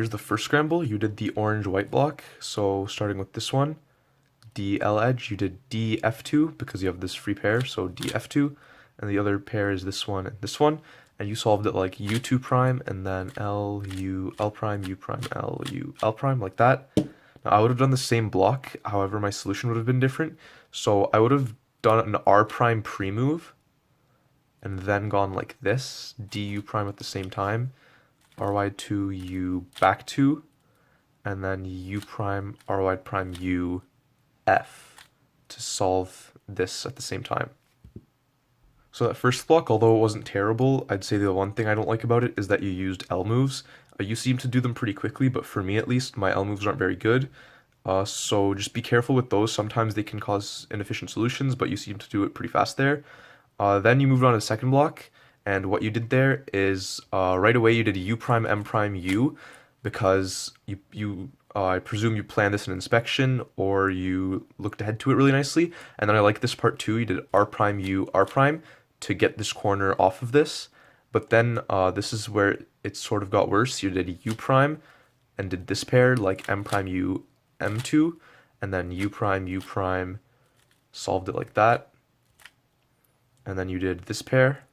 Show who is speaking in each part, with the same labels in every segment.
Speaker 1: here's the first scramble. You did the orange-white block, so starting with this one, DL edge, you did DF2 because you have this free pair, so DF2, and the other pair is this one and this one, and you solved it like U2 prime, and then L, U, L prime, U prime, L, U, L prime, like that. Now I would have done the same block, however my solution would have been different, so I would have done an R prime pre-move, and then gone like this, DU prime at the same time, RY to U back 2, and then U prime, RY prime, U, F to solve this at the same time. So that first block, although it wasn't terrible, I'd say the one thing I don't like about it is that you used L moves. You seem to do them pretty quickly, but for me at least, my L moves aren't very good. So just be careful with those. Sometimes they can cause inefficient solutions, but you seem to do it pretty fast there. Then you moved on to the second block, and what you did there is right away you did U prime, M prime, U, because I presume you planned this in inspection, or you looked ahead to it really nicely. And then I like this part too. You did R prime, U, R prime to get this corner off of this. But then this is where it sort of got worse. You did U prime and did this pair like M prime, U, M2, and then U prime, solved it like that. And then you did this pair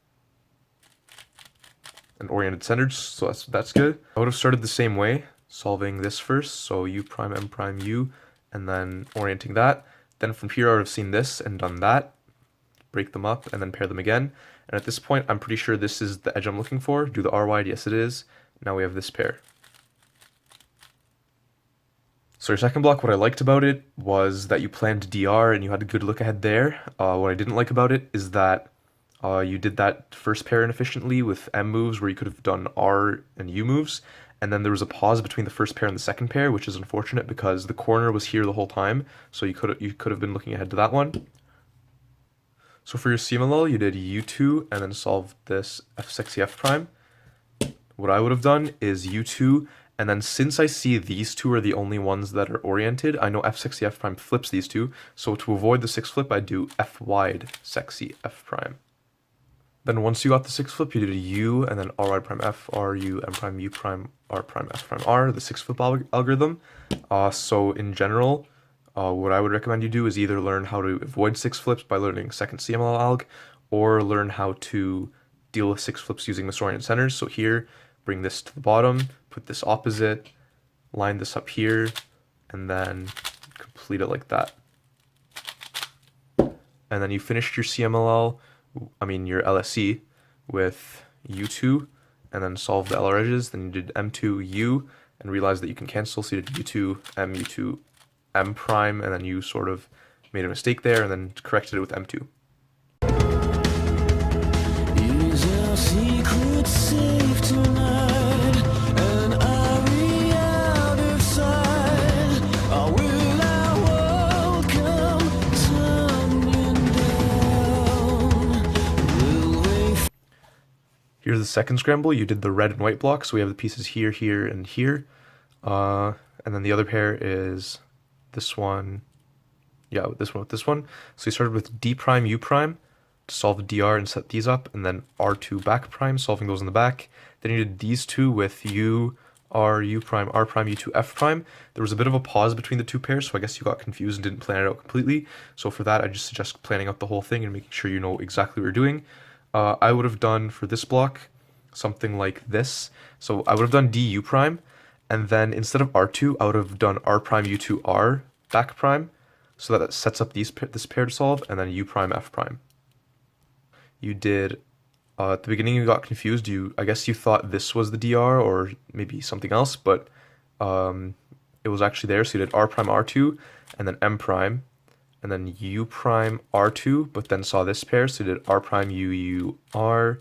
Speaker 1: and oriented centered, so that's good. I would have started the same way, solving this first, so U prime, M prime, U, and then orienting that. Then from here I would have seen this and done that, break them up, and then pair them again. And at this point, I'm pretty sure this is the edge I'm looking for. Do the R wide, yes it is. Now we have this pair. So your second block, what I liked about it was that you planned DR and you had a good look ahead there. What I didn't like about it is that you did that first pair inefficiently with M moves where you could have done R and U moves, and then there was a pause between the first pair and the second pair, which is unfortunate because the corner was here the whole time, so you could have been looking ahead to that one. So for your CMLL, you did U2 and then solved this F sexy F prime. What I would have done is U2, and then since I see these two are the only ones that are oriented, I know F sexy F prime flips these two, so to avoid the 6 flip, I'd do F wide sexy F prime. Then once you got the 6 flip, you did a U, and then R wide prime F, R, U, M prime, U prime, R prime, F prime, R, the 6 flip algorithm. So in general, what I would recommend you do is either learn how to avoid 6 flips by learning second CMLL alg, or learn how to deal with 6 flips using misoriented centers. So here, bring this to the bottom, put this opposite, line this up here, and then complete it like that. And then you finished your CMLL, your LSE with U2, and then solved the LR edges. Then you did M2, U, and realized that you can cancel, so you did U2, M prime, and then you sort of made a mistake there, and then corrected it with M2. Is our secret safe tonight? And are we out of sight? Or will our world come tumbling down? Here's the second scramble. You did the red and white block, so we have the pieces here, here, and here. And then the other pair is this one, this one with this one. So you started with D prime, U prime to solve the DR and set these up, and then R2 back prime, solving those in the back. Then you did these two with U, R, U prime, R prime, U2, F prime. There was a bit of a pause between the two pairs, so I guess you got confused and didn't plan it out completely. So for that, I just suggest planning out the whole thing and making sure you know exactly what you're doing. I would have done for this block something like this. So I would have done D, U prime, and then instead of R2, I would have done R prime, U2, R back prime, so that sets up this pair to solve, and then U prime, F prime. You did, at the beginning you got confused, I guess you thought this was the DR or maybe something else, but it was actually there, so you did R prime, R2, and then M prime, and then U prime, R2, but then saw this pair, so you did R prime, U, U, R,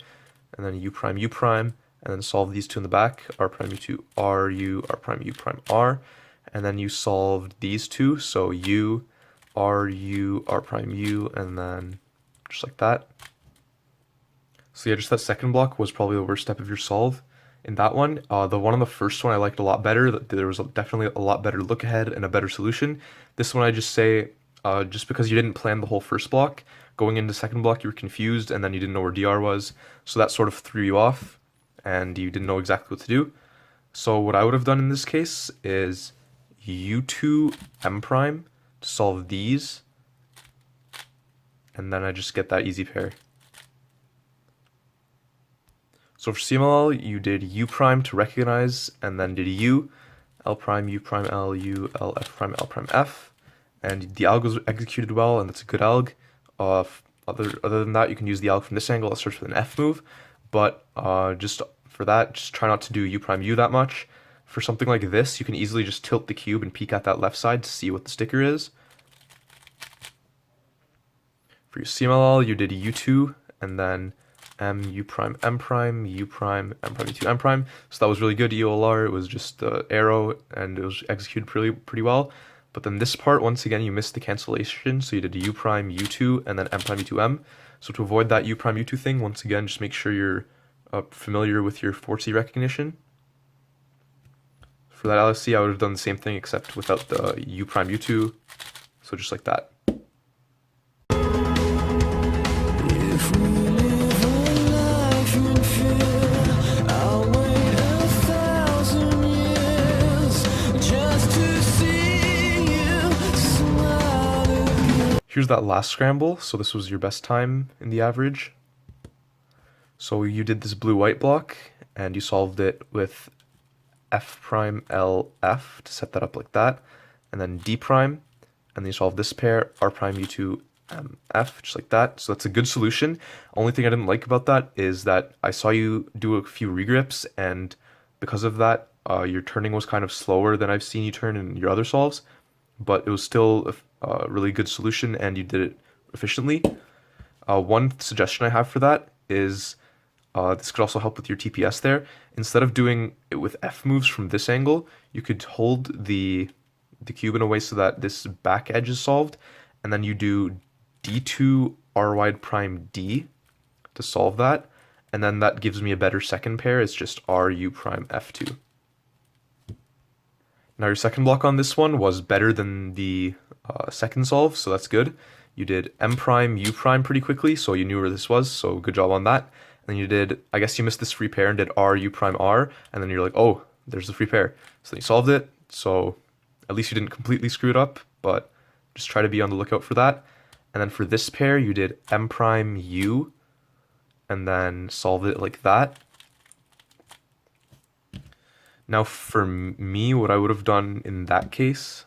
Speaker 1: and then U prime, and then solve these two in the back, R prime, U2, R, U, R prime, U prime, R, and then you solved these two, so U, R, U, R prime, U, and then just like that. So yeah, just that second block was probably the worst step of your solve. In that one, the one on the first one I liked a lot better. There was definitely a lot better look ahead and a better solution. This one I just say, just because you didn't plan the whole first block, going into second block you were confused and then you didn't know where DR was, so that sort of threw you off and you didn't know exactly what to do. So what I would have done in this case is U2 M prime to solve these, and then I just get that easy pair. So for CMLL, you did U prime to recognize, and then did U, L prime, U prime, L, U, L, F prime, L prime, F, and the alg was executed well, and that's a good alg. Other than that, you can use the alg from this angle. It starts with an F move, but just for that, just try not to do U prime U that much. For something like this, you can easily just tilt the cube and peek at that left side to see what the sticker is. For your CMLL, you did U2, and then M, U prime, M prime, U prime, M prime, U2, M prime. So that was really good EOLR. It was just the arrow, and it was executed pretty well. But then this part, once again, you missed the cancellation, so you did U prime, U2, and then M prime, U2, M. So to avoid that U prime, U2 thing, once again, just make sure you're familiar with your 4C recognition. For that LSC, I would have done the same thing, except without the U prime, U2. So just like that. Here's that last scramble, so this was your best time in the average. So you did this blue-white block, and you solved it with F prime L F to set that up like that, and then D prime, and then you solve this pair, R prime U2 M F, just like that. So that's a good solution. Only thing I didn't like about that is that I saw you do a few regrips, and because of that, your turning was kind of slower than I've seen you turn in your other solves, but it was still a really good solution, and you did it efficiently. One suggestion I have for that is this could also help with your TPS there. Instead of doing it with F moves from this angle, you could hold the cube in a way so that this back edge is solved, and then you do D2 R wide prime D to solve that, and then that gives me a better second pair. It's just R U prime F2. Now your second block on this one was better than the second solve, so that's good. You did M prime, U prime pretty quickly, so you knew where this was, so good job on that. And then you did, I guess you missed this free pair and did R, U prime, R, and then you're like, oh, there's the free pair. So then you solved it, so at least you didn't completely screw it up, but just try to be on the lookout for that. And then for this pair, you did M prime, U, and then solved it like that. Now for me, what I would have done in that case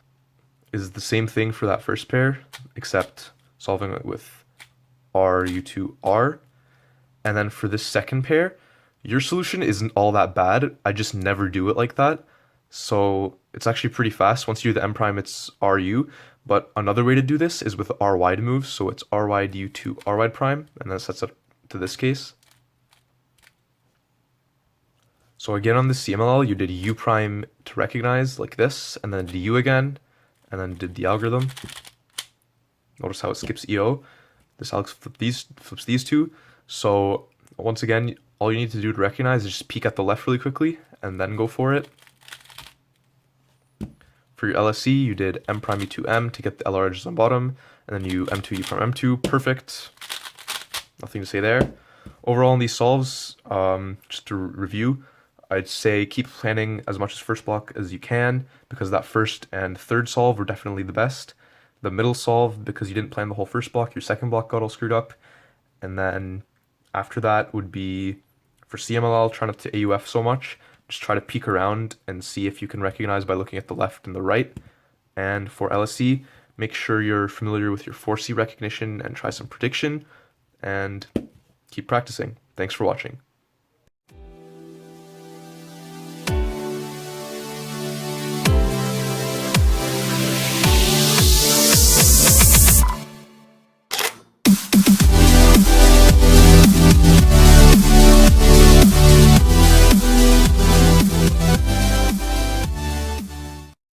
Speaker 1: is the same thing for that first pair, except solving it with R, U2, R. And then for this second pair, your solution isn't all that bad. I just never do it like that. So it's actually pretty fast. Once you do the M prime, it's RU. But another way to do this is with R wide moves. So it's R wide U2, R wide prime, and that sets up to this case. So again on the CMLL, you did U prime to recognize like this, and then did U again, and then did the algorithm. Notice how it skips EO. This alg flips these two. So once again, all you need to do to recognize is just peek at the left really quickly, and then go for it. For your LSC, you did M prime U2 M to get the LR edges on bottom, and then you M2 U prime M2, perfect. Nothing to say there. Overall in these solves, just to review, I'd say keep planning as much as first block as you can, because that first and third solve were definitely the best. The middle solve, because you didn't plan the whole first block, your second block got all screwed up. And then after that would be, for CMLL, try not to AUF so much. Just try to peek around and see if you can recognize by looking at the left and the right. And for LSC, make sure you're familiar with your 4C recognition and try some prediction. And keep practicing. Thanks for watching.